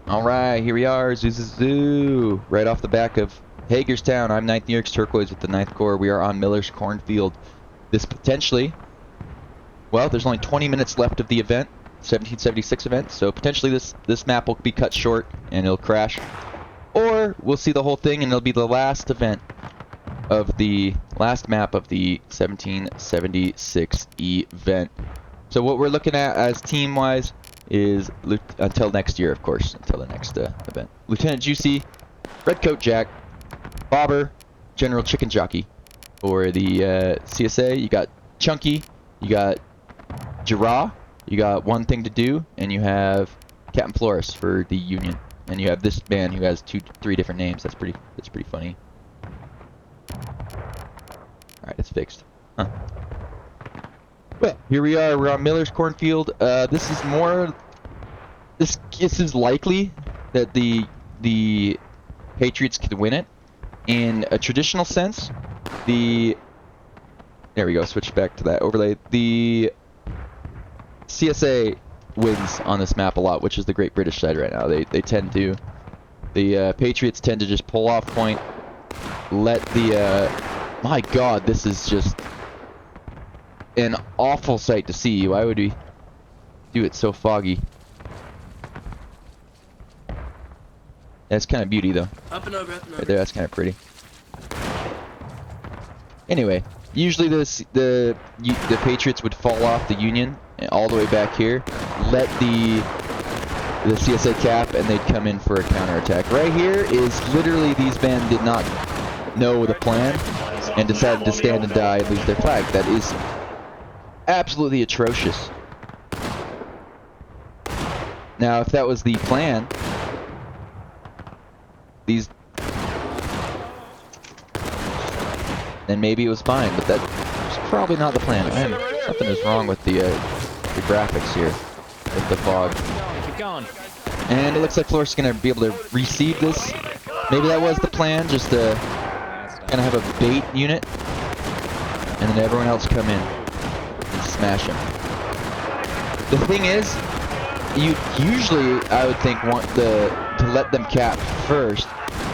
All right, here we are, Zoo, right off the back of Hagerstown. I'm Lt.terkoiz with the 9th Corps. We are on Miller's Cornfield. This potentially, well, there's only 20 minutes left of the event, 1776 event, so potentially this map will be cut short and it'll crash. Or we'll see the whole thing and it'll be the last event of the last map of the 1776 event. So what we're looking at as team-wise is until next year, of course, until the next event. Lieutenant Juicy, Redcoat Jack, Bobber, General Chicken Jockey. For the CSA, you got Chunky, you got Jirah, you got One Thing to Do, and you have Captain Flores for the Union. And you have this man who has three different names. That's pretty funny. Alright, it's fixed. Huh. Well, here we are. We're on Miller's Cornfield. This is likely that the Patriots could win it. In a traditional sense, there we go. Switch back to that overlay. The CSA wins on this map a lot, which is the Great British side right now. They tend to. The Patriots tend to just pull off point. Let the my God, this is just an awful sight to see. Why would we do it so foggy? That's kind of beauty, though. Up and over. Right there, that's kind of pretty. Anyway, usually the Patriots would fall off the Union all the way back here, let the CSA cap, and they'd come in for a counterattack. Right here is literally these men did not know the plan and decided to stand and die and lose their flag. That is absolutely atrocious. Now, if that was the plan, then maybe it was fine, but that was probably not the plan. Man, something is wrong with the graphics here, with the fog. Keep going. And it looks like Flores is going to be able to receive this. Maybe that was the plan, just to kind of have a bait unit, and then everyone else come in and smash him. The thing is, you usually, I would think, want to let them cap first,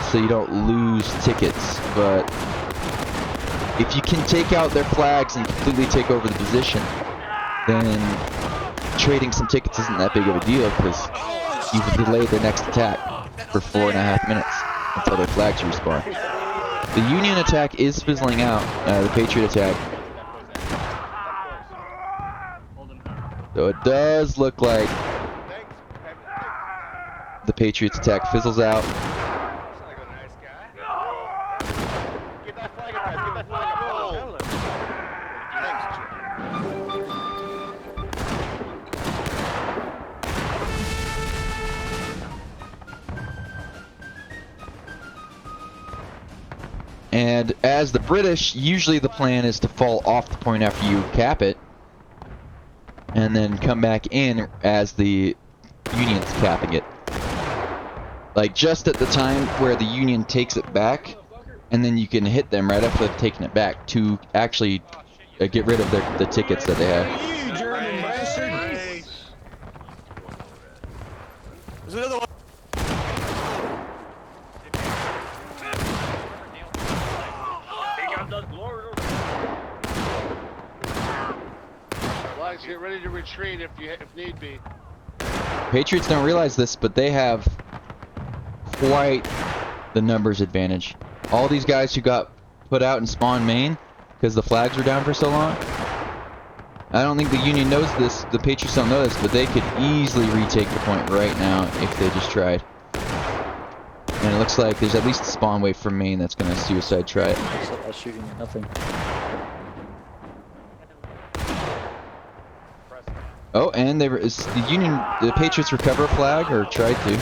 so you don't lose tickets, but if you can take out their flags and completely take over the position, then trading some tickets isn't that big of a deal, because you've delayed their next attack for 4.5 minutes until their flags respawn. The Union attack is fizzling out, the Patriot attack. So it does look like the Patriots attack fizzles out. And as the British, usually the plan is to fall off the point after you cap it, and then come back in as the Union's capping it. Like just at the time where the Union takes it back, and then you can hit them right after they've taken it back to actually get rid of the tickets that they have. You German bastard! There's another one. Get ready to retreat if need be. Patriots don't realize this, but they have quite the numbers advantage. All these guys who got put out in spawn main because the flags were down for so long. I don't think the Union knows this, the Patriots don't know this, but they could easily retake the point right now if they just tried. And it looks like there's at least a spawn wave from main that's going to suicide try it. I was shooting at nothing. Oh, and the Patriots recover a flag, or tried to.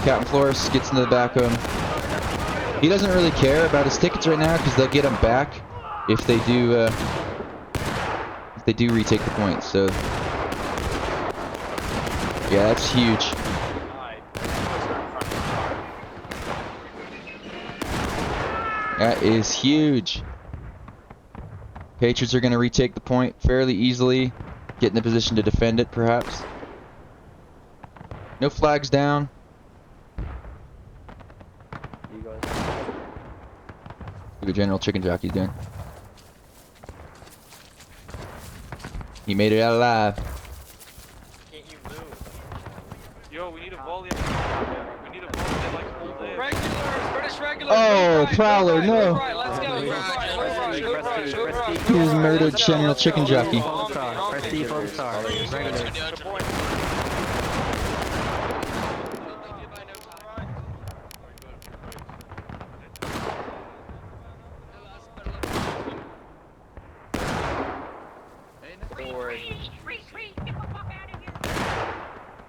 Captain Flores gets into the back of him. He doesn't really care about his tickets right now because they'll get him back if they do retake the point. So yeah, that's huge. That is huge. Patriots are going to retake the point fairly easily. Get in a position to defend it, perhaps. No flags down. Look at General Chicken Jockey doing. He made it out alive. Can't you move? Yo, we need a volley. We need a volley like all day. Regulars, British regulars. Oh, move right, Prowler, move right, no. move right, let's go. Move right, move right, move right, move right. He just murdered General Chicken Jockey. Press D for the star. Regular.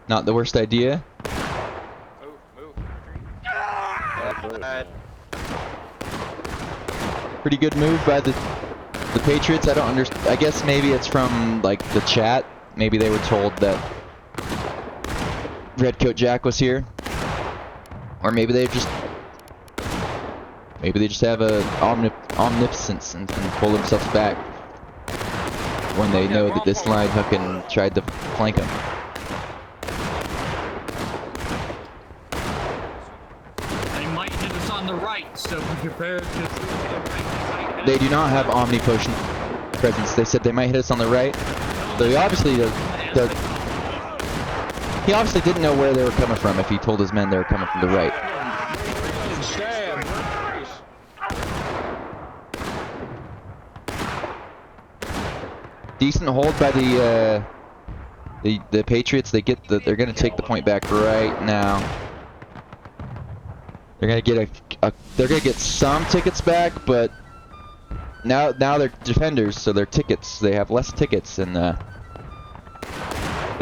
Not the worst idea. Move. Pretty good move by the Patriots. I don't understand. I guess maybe it's from like the chat. Maybe they were told that Redcoat Jack was here, or maybe they just have a omniscience and pull themselves back when they know that this line fucking tried to flank them. They might hit us on the right, so be prepared to... They do not have omnipotent presence. They said they might hit us on the right. So he obviously didn't know where they were coming from if he told his men they were coming from the right. Decent hold by the Patriots. They're gonna take the point back right now. They're gonna get some tickets back, but now they're defenders, so they're tickets. They have less tickets, and they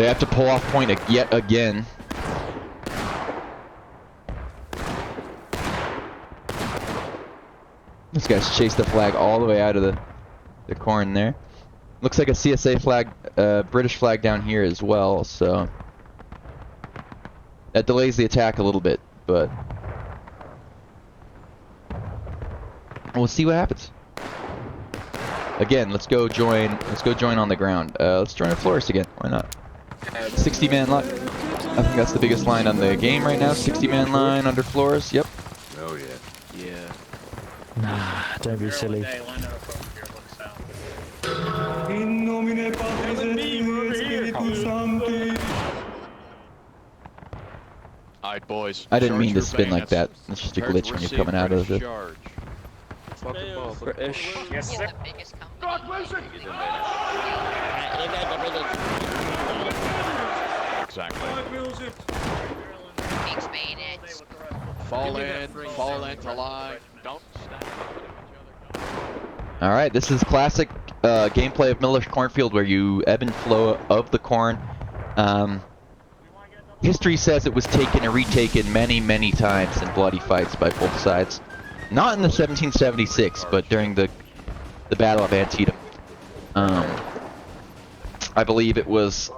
have to pull off point yet again. This guy's chased the flag all the way out of the corn there. Looks like a CSA flag, British flag down here as well, so that delays the attack a little bit, but we'll see what happens. Again, let's go join on the ground. Let's join Flores again. Why not? 60-man line. I think that's the biggest line on the game right now. 60-man line under Flores. Yep. Oh yeah. Yeah. Nah, don't be silly. In nomine Patris et Spiritus Sancti. Alright, boys. I didn't mean to Charge spin your like that. bayonets. It's just a Prepare to glitch when you're receive coming out of British the... charge. British. Yes, sir. Exactly. Explain it. Fall into line. Don't stand in each other. Alright, this is classic gameplay of Miller's Cornfield where you ebb and flow of the corn. History says it was taken and retaken many, many times in bloody fights by both sides. Not in the 1776, but during the Battle of Antietam. I believe it was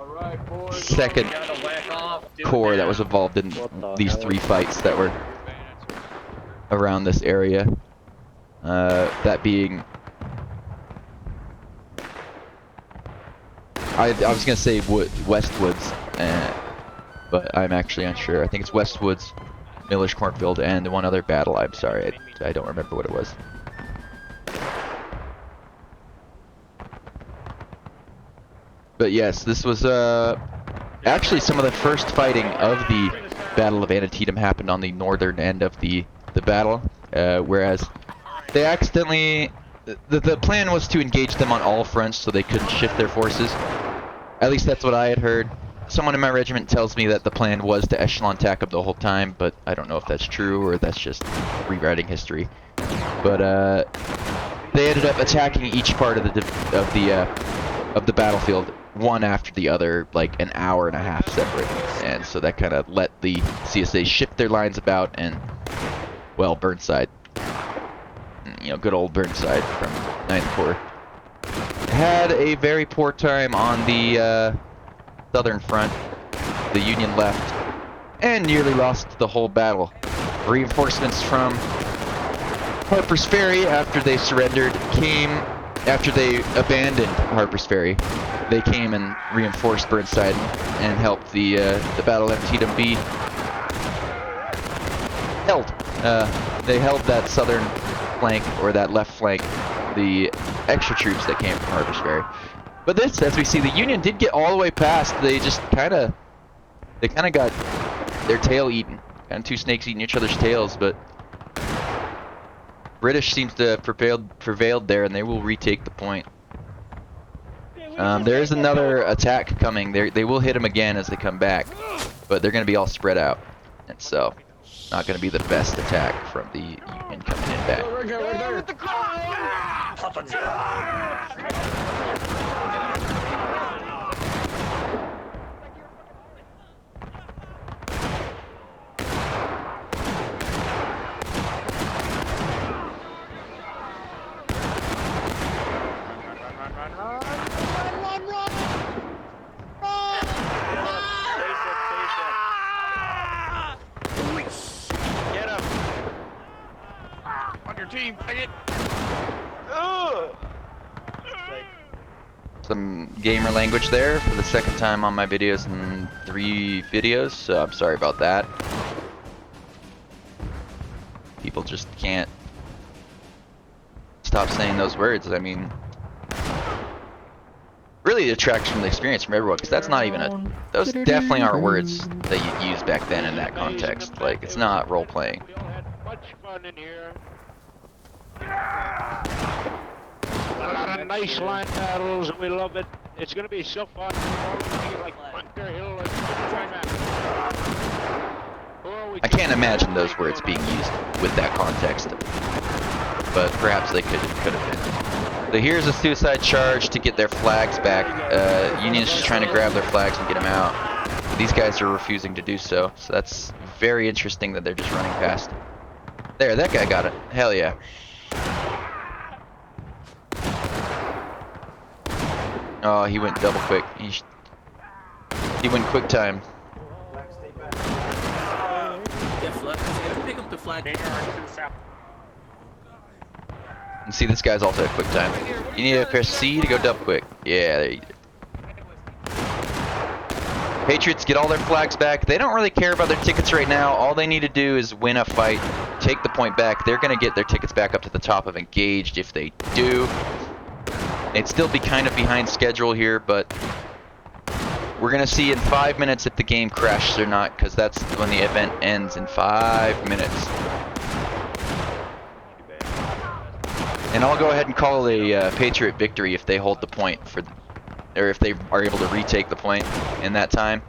2nd Corps that was involved in these 3 fights that were around this area. That being... I was going to say Westwoods, but I'm actually unsure. I think it's Westwoods, Miller's Cornfield, and one other battle. I'm sorry, I don't remember what it was. But yes, this was actually some of the first fighting of the Battle of Antietam happened on the northern end of the battle, whereas they accidentally... The plan was to engage them on all fronts so they couldn't shift their forces. At least that's what I had heard. Someone in my regiment tells me that the plan was to echelon attack them the whole time, but I don't know if that's true or that's just rewriting history. But they ended up attacking each part of the battlefield one after the other, like an hour and a half separate, and so that kind of let the CSA shift their lines about, and well, Burnside, you know, good old Burnside from 9th Corps, had a very poor time on the southern front. The Union left and nearly lost the whole battle. Reinforcements from Harper's Ferry, after they surrendered, after they abandoned Harper's Ferry, they came and reinforced Burnside and helped the Battle of Antietam be held. They held that southern flank, or that left flank, the extra troops that came from Harvest Ferry. But this, as we see, the Union did get all the way past. They just kind of got their tail eaten. Kind of two snakes eating each other's tails, but British seems to have prevailed there, and they will retake the point. There is another attack coming. They will hit them again as they come back, but they're going to be all spread out, and so not going to be the best attack from the Union coming in back. Get him. On your team, bang it. Some gamer language there for the second time on my videos in 3 videos, so I'm sorry about that. People just can't stop saying those words. I mean, really detracts from the experience from everyone, because that's not even those definitely aren't words that you'd use back then in that context. Like, it's not role playing. We all had much fun in here. A lot of nice line battles, and we love it. It's gonna be so fun. Like Bunker Hill and I can't imagine those words being used with that context, but perhaps they could have been. So here's a suicide charge to get their flags back. Union's just trying to grab their flags and get them out. These guys are refusing to do so, so that's very interesting that they're just running past. There, that guy got it. Hell yeah. Oh, he went double quick. He went quick time. Pick up the flag. And see, this guy's also at quick time. You need to press C to go double quick. Yeah, there you go. Patriots get all their flags back. They don't really care about their tickets right now. All they need to do is win a fight, take the point back. They're going to get their tickets back up to the top of engaged if they do. They'd still be kind of behind schedule here, but we're going to see in 5 minutes if the game crashes or not, because that's when the event ends, in 5 minutes. And I'll go ahead and call a Patriot victory if they hold the point, or if they are able to retake the point in that time.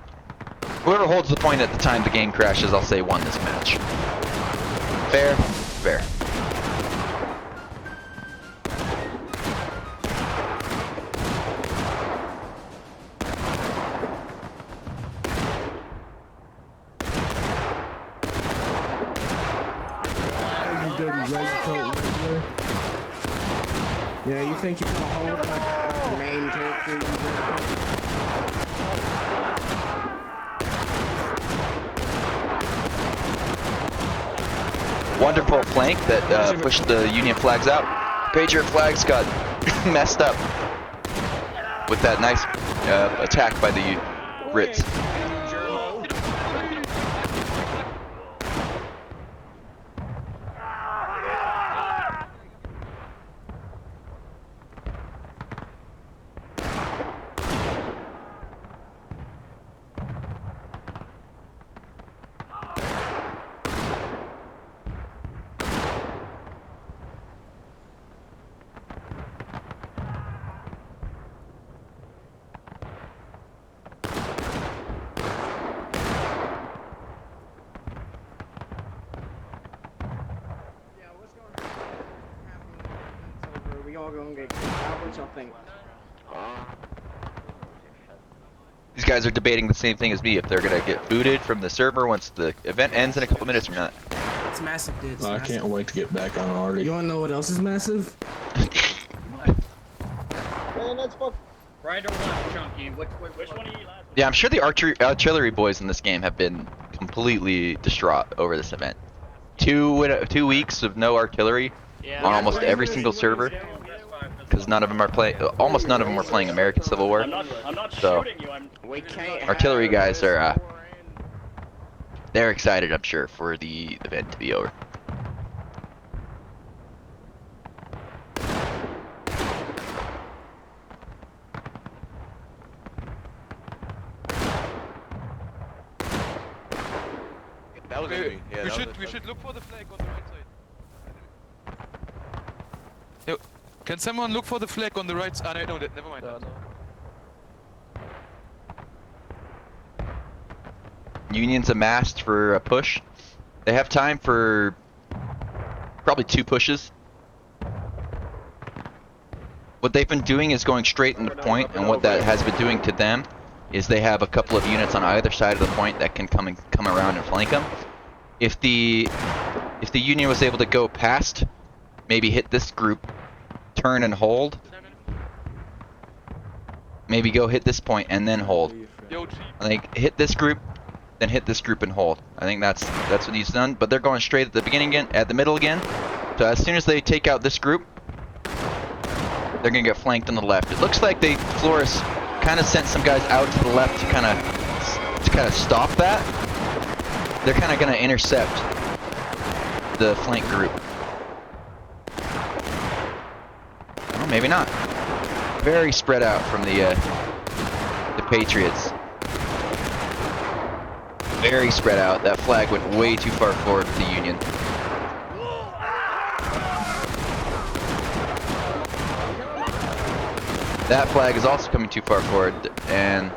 Whoever holds the point at the time the game crashes, I'll say won this match. Fair? Fair. Yeah, you think you're gonna hold like the main character? Wonderful flank that pushed the Union flags out. Patriot flags got messed up with that nice attack by the Brits. These guys are debating the same thing as me, if they're gonna get booted from the server once the event ends in a couple minutes or not. It's massive, dude. I can't wait to get back on already. You wanna know what else is massive? Man, that's fuck. Right or left, Chunky? Which one are you last? Yeah, I'm sure the artillery boys in this game have been completely distraught over this event. 2 weeks of no artillery on almost every single server, because none of them are playing. Almost none of them were playing American Civil War. I'm not So, shooting you. We can't. artillery guys are they're excited, I'm sure, for the event to be over. That was enemy. Yeah, we that should was, we should look for the flag on the right side. Yo, can someone look for the flag on the right side? Ah, no, never mind. Union's amassed for a push. They have time for probably 2 pushes. What they've been doing is going straight in the point, and what that has been doing to them is they have a couple of units on either side of the point that can come around and flank them. If the Union was able to go past, maybe hit this group, turn and hold, maybe go hit this point and then hold. Yo, Chief. I think hit this group, then hit this group and hold. I think that's what he's done. But they're going straight at the beginning again, at the middle again. So as soon as they take out this group, they're gonna get flanked on the left. It looks like Flores kind of sent some guys out to the left to kind of stop that. They're kind of gonna intercept the flank group. Well, maybe not. Very spread out from the Patriots. Very spread out. That flag went way too far forward for the Union. That flag is also coming too far forward, and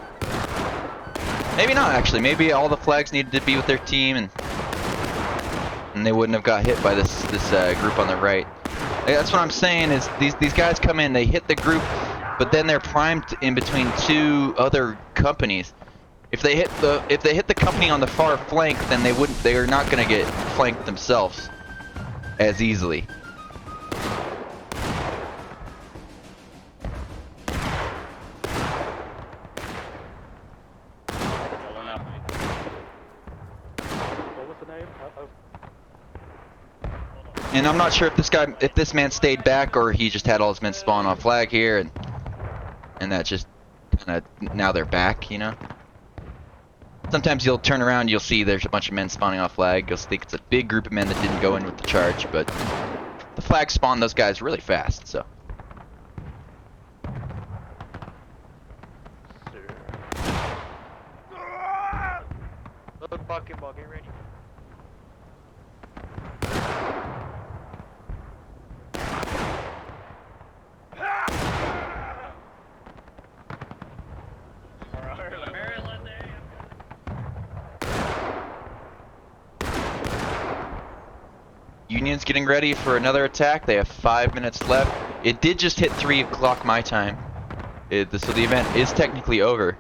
maybe not actually. Maybe all the flags needed to be with their team, and they wouldn't have got hit by this group on the right. That's what I'm saying. Is these guys come in, they hit the group, but then they're primed in between 2 other companies. If they hit the company on the far flank, then they are not going to get flanked themselves as easily. And I'm not sure if this man stayed back or he just had all his men spawn on flag here, and that just kind of, now they're back, you know. Sometimes you'll turn around, you'll see there's a bunch of men spawning off flag. You'll think it's a big group of men that didn't go in with the charge, but the flag spawned those guys really fast, so. Load bucket ball, get ready. Union's getting ready for another attack. They have 5 minutes left. It did just hit 3 o'clock my time. So the event is technically over.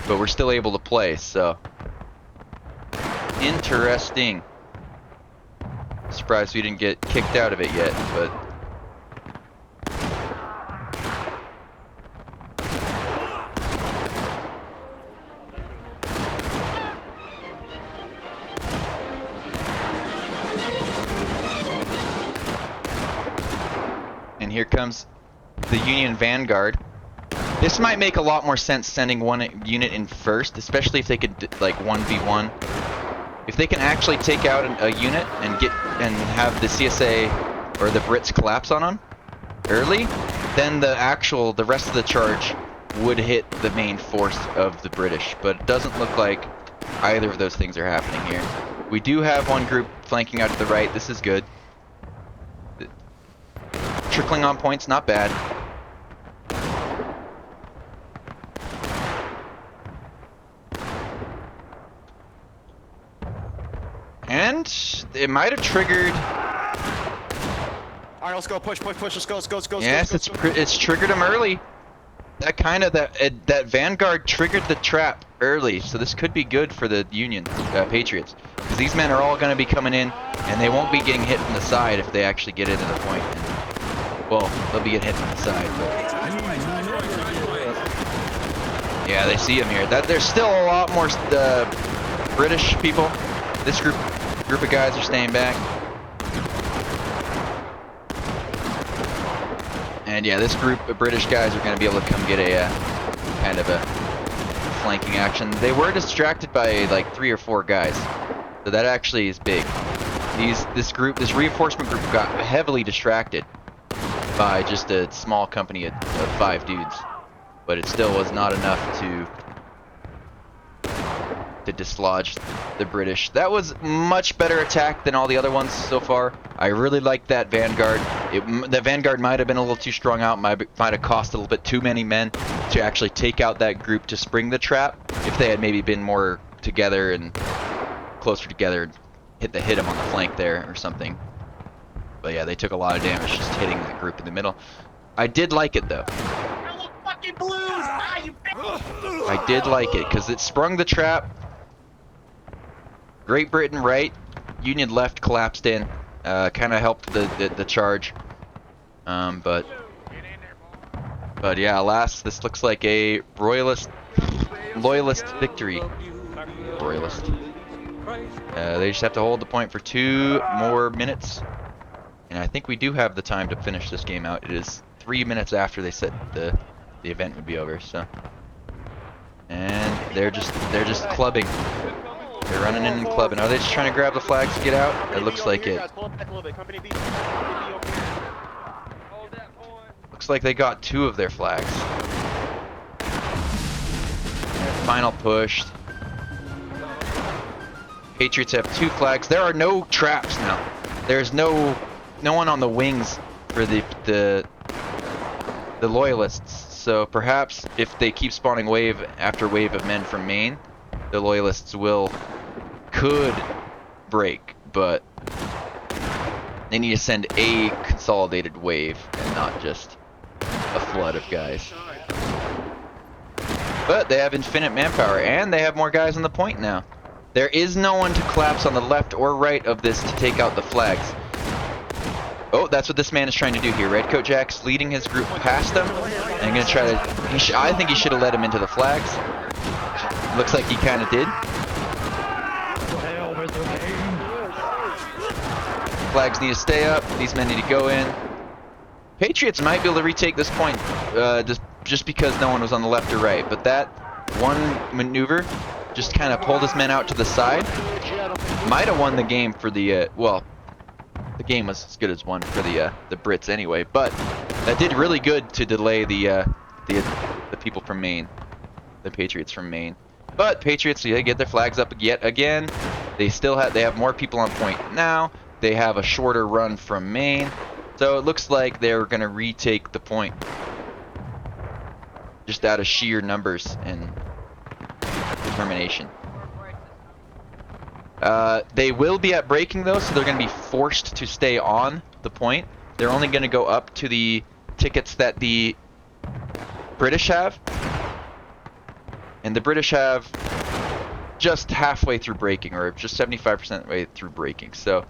But we're still able to play, so. Interesting. Surprised we didn't get kicked out of it yet, but. And here comes the Union Vanguard. This might make a lot more sense sending one unit in first, especially if they could like 1v1. If they can actually take out a unit and have the CSA or the Brits collapse on them early, then the rest of the charge would hit the main force of the British. But it doesn't look like either of those things are happening here. We do have one group flanking out to the right. This is good. Trickling on points, not bad. And it might have triggered. All right, let's go. Push. Let's go. Yes, it's triggered him early. That Vanguard triggered the trap early, so this could be good for the Union Patriots, because these men are all going to be coming in, and they won't be getting hit from the side if they actually get into the point. Well, they'll be getting hit from the side, but yeah, they see him here. There's still a lot more British people. This group of guys are staying back. And yeah, this group of British guys are going to be able to come get a kind of a flanking action. They were distracted by like 3 or 4 guys, so that actually is big. This reinforcement group got heavily distracted by just a small company of 5 dudes, but it still was not enough to to dislodge the British. That was much better attack than all the other ones so far. I really liked that Vanguard. The Vanguard might have been a little too strung out, might have cost a little bit too many men to actually take out that group to spring the trap. If they had maybe been more together and closer together, hit them on the flank there or something. But yeah, they took a lot of damage just hitting that group in the middle. I did like it though. I did like it because it sprung the trap. Great Britain right, Union left collapsed in, kind of helped the charge. But yeah, alas, this looks like a loyalist victory. Royalist. They just have to hold the point for 2 more minutes, and I think we do have the time to finish this game out. It is 3 minutes after they said the event would be over. So, and they're just clubbing. They're running in and clubbing. Are they just trying to grab the flags to get out? It looks like it. Looks like they got 2 of their flags. Final push. Patriots have 2 flags. There are no traps now. There's no one on the wings for the loyalists. So perhaps if they keep spawning wave after wave of men from Maine, the loyalists could break, but they need to send a consolidated wave and not just a flood of guys. But they have infinite manpower and they have more guys on the point now. There is no one to collapse on the left or right of this to take out the flags. Oh, that's what this man is trying to do here. Redcoat Jack's leading his group past them and gonna try to. I think he should have led him into the flags. Looks like he kind of did. Flags need to stay up. These men need to go in. Patriots might be able to retake this point just because no one was on the left or right. But that one maneuver just kind of pulled his men out to the side. Might have won the game for the well, the game was as good as won for the Brits anyway. But that did really good to delay the people from Maine, the Patriots from Maine. But Patriots, they get their flags up yet again. They have more people on point now. They have a shorter run from Maine, so it looks like they're gonna retake the point just out of sheer numbers and determination. They will be at breaking though, so they're gonna be forced to stay on the point. They're only gonna go up to the tickets that the British have, and the British have just halfway through breaking, or just 75% way through breaking. So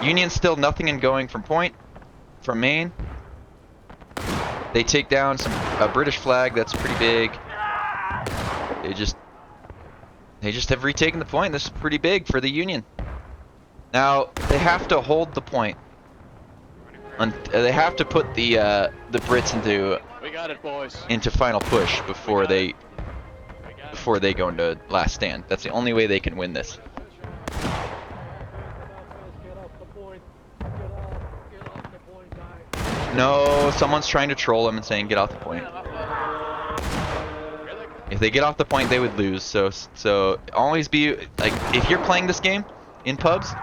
Union's still nothing in going from point, from Maine. They take down a British flag that's pretty big. They just have retaken the point. This is pretty big for the Union. Now they have to hold the point. They have to put the Brits into final push before they go into last stand. That's the only way they can win this. No, someone's trying to troll them and saying get off the point. If they get off the point, they would lose. So always be like, if you're playing this game in pubs,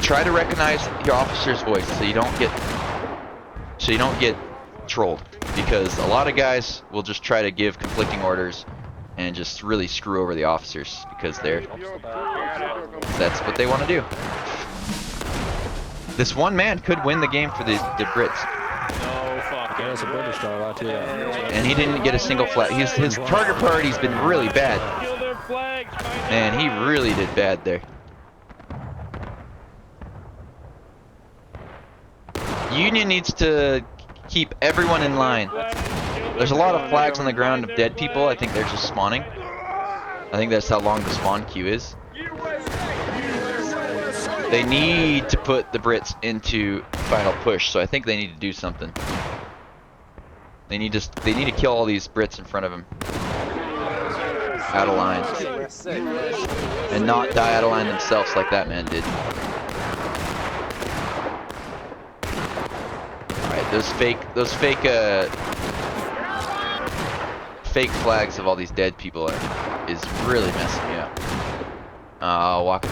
try to recognize your officer's voice so you don't get trolled, because a lot of guys will just try to give conflicting orders and just really screw over the officers because that's what they want to do. This one man could win the game for the Brits. Yeah, it's a British dog, I'll tell you that. And he didn't get a single flag. His target priority's been really bad. Man, he really did bad there. Union needs to keep everyone in line. There's a lot of flags on the ground of dead people. I think they're just spawning. I think that's how long the spawn queue is. They need to put the Brits into final push, so I think they need to do something. They need to kill all these Brits in front of him. Out of line. And not die out of line themselves like that man did. Alright, those fake fake flags of all these dead people is really messing me up. Walk it.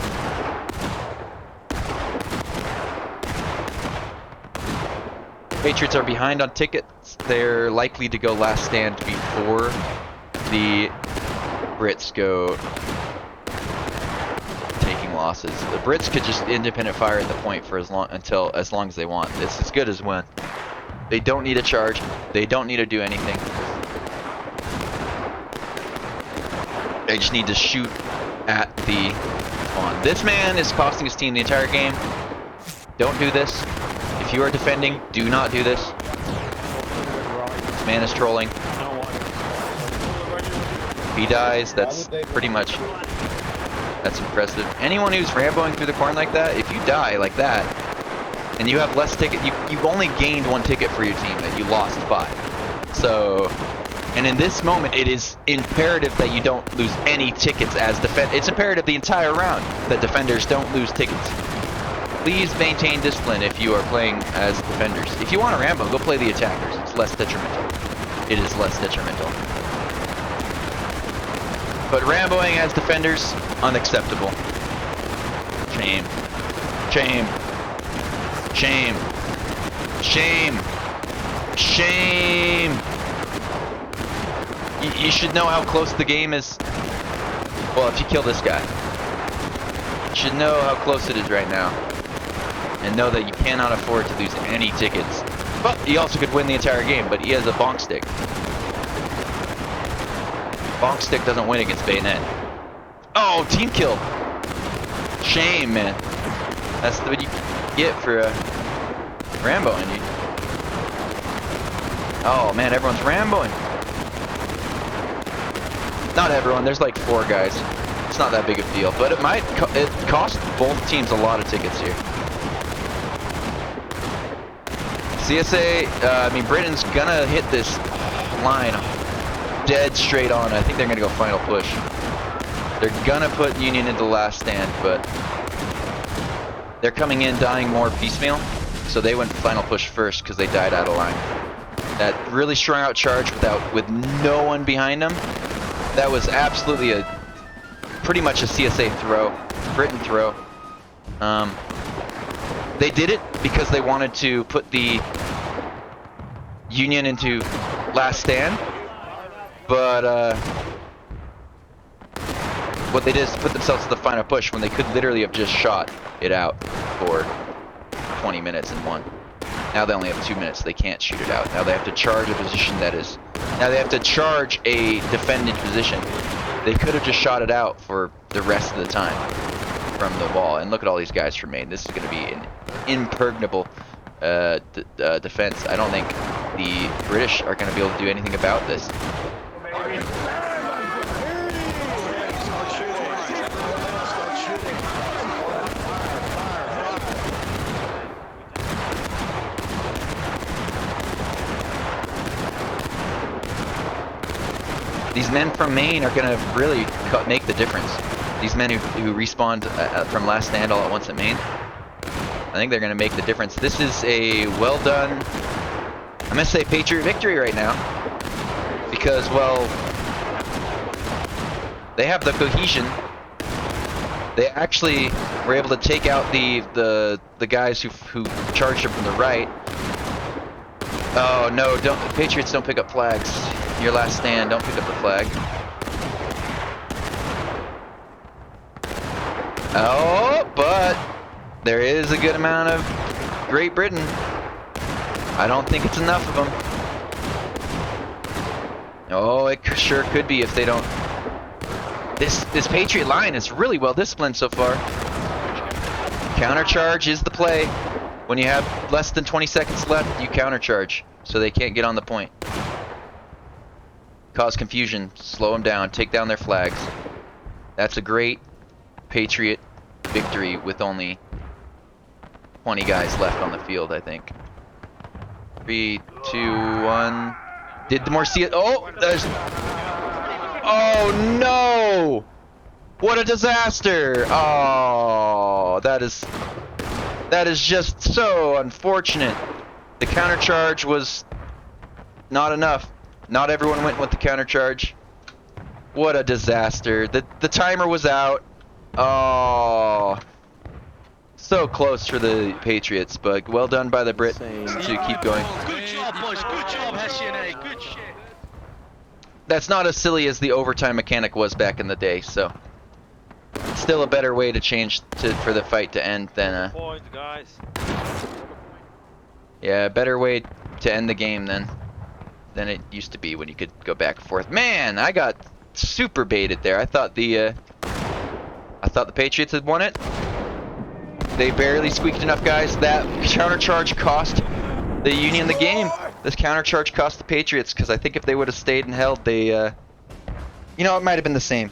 Patriots are behind on tickets. They're likely to go last stand before the Brits go taking losses. The Brits could just independent fire at the point for as long as they want. It's as good as when. They don't need a charge. They don't need to do anything. They just need to shoot at the spawn. This man is costing his team the entire game. Don't do this. If you are defending, do not do this. This man is trolling. If he dies, that's pretty much, that's impressive. Anyone who's ramboing through the corn like that, if you die like that, and you have less ticket, you've only gained 1 ticket for your team, and you lost 5. So, and in this moment, it is imperative that you don't lose any tickets as it's imperative the entire round that defenders don't lose tickets. Please maintain discipline if you are playing as defenders. If you want to rambo, go play the attackers. It's less detrimental. It is less detrimental. But ramboing as defenders, unacceptable. Shame. Shame. Shame. Shame. Shame. You should know how close the game is. Well, if you kill this guy. You should know how close it is right now. And know that you cannot afford to lose any tickets. But he also could win the entire game, but he has a bonk stick. Bonk stick doesn't win against bayonet. Oh, team kill. Shame, man. That's what you get for ramboing, dude. Oh man, everyone's ramboing. Not everyone, there's like 4 guys. It's not that big of a deal, but it cost both teams a lot of tickets here. CSA, I mean, Britain's gonna hit this line dead straight on. I think they're gonna go final push. They're gonna put Union into last stand, but they're coming in dying more piecemeal, so they went final push first because they died out of line. That really strung out charge with no one behind them. That was absolutely pretty much a CSA throw, Britain throw. They did it because they wanted to put the Union into last stand, but what they did is put themselves to the final push when they could literally have just shot it out for 20 minutes and won. Now they only have 2 minutes, they can't shoot it out. Now they have to charge a position that is, now they have to charge a defended position. They could have just shot it out for the rest of the time from the wall. And look at all these guys from Maine. This is going to be an impregnable defense. I don't think the British are going to be able to do anything about this. These men from Maine are going to really make the difference. These men who respawned from last stand all at once at Maine, I think they're going to make the difference. This is a well done, I'm going to say Patriot victory right now. Because, well, they have the cohesion. They actually were able to take out the guys who charged them from the right. Oh no, Patriots don't pick up flags. Your last stand, don't pick up the flag. Oh, but there is a good amount of Great Britain. I don't think it's enough of them. Oh, it sure could be if they don't. This Patriot line is really well disciplined so far. Countercharge is the play. When you have less than 20 seconds left, you countercharge so they can't get on the point. Cause confusion, slow them down, take down their flags. That's a great Patriot victory with only 20 guys left on the field, I think. 3, 2, 1. Did the Morcia? Oh, there's. Oh no! What a disaster! Oh, that is just so unfortunate. The countercharge was not enough. Not everyone went with the countercharge. What a disaster. The timer was out. Oh. So close for the Patriots, but well done by the Brit to keep going. Good job, boys. Good job, SCNA. Good shit. That's not as silly as the overtime mechanic was back in the day, so still a better way to change for the fight to end than Point, guys. yeah, a better way to end the game than it used to be when you could go back and forth. Man, I got super baited there. I thought the Patriots had won it. They barely squeaked enough, guys. That countercharge cost the Union the game. This countercharge cost the Patriots, because I think if they would have stayed and held, they, you know, it might have been the same.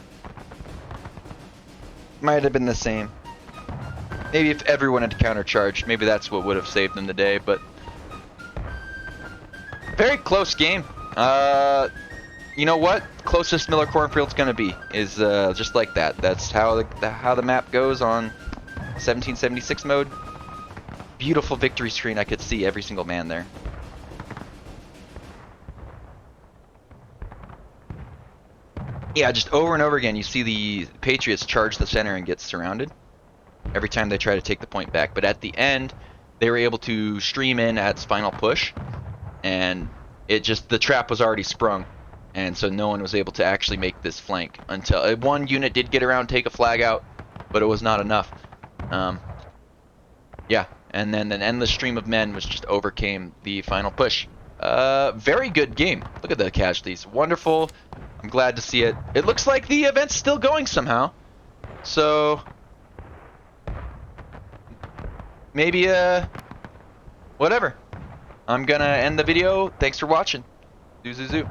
Might have been the same. Maybe if everyone had countercharged, maybe that's what would have saved them the day, but very close game. You know what? Closest Miller Cornfield's gonna be is just like that. That's how the map goes on 1776 mode. Beautiful victory screen. I could see every single man there. Yeah, just over and over again, you see the Patriots charge the center and get surrounded every time they try to take the point back. But at the end, they were able to stream in at its final push, and the trap was already sprung, and so no one was able to actually make this flank until one unit did get around, take a flag out, but it was not enough. Yeah, and then an endless stream of men was just overcame the final push. Very good game. Look at the casualties. Wonderful. I'm glad to see it. It looks like the event's still going somehow. So maybe whatever. I'm gonna end the video. Thanks for watching. Zoo zoo zoo.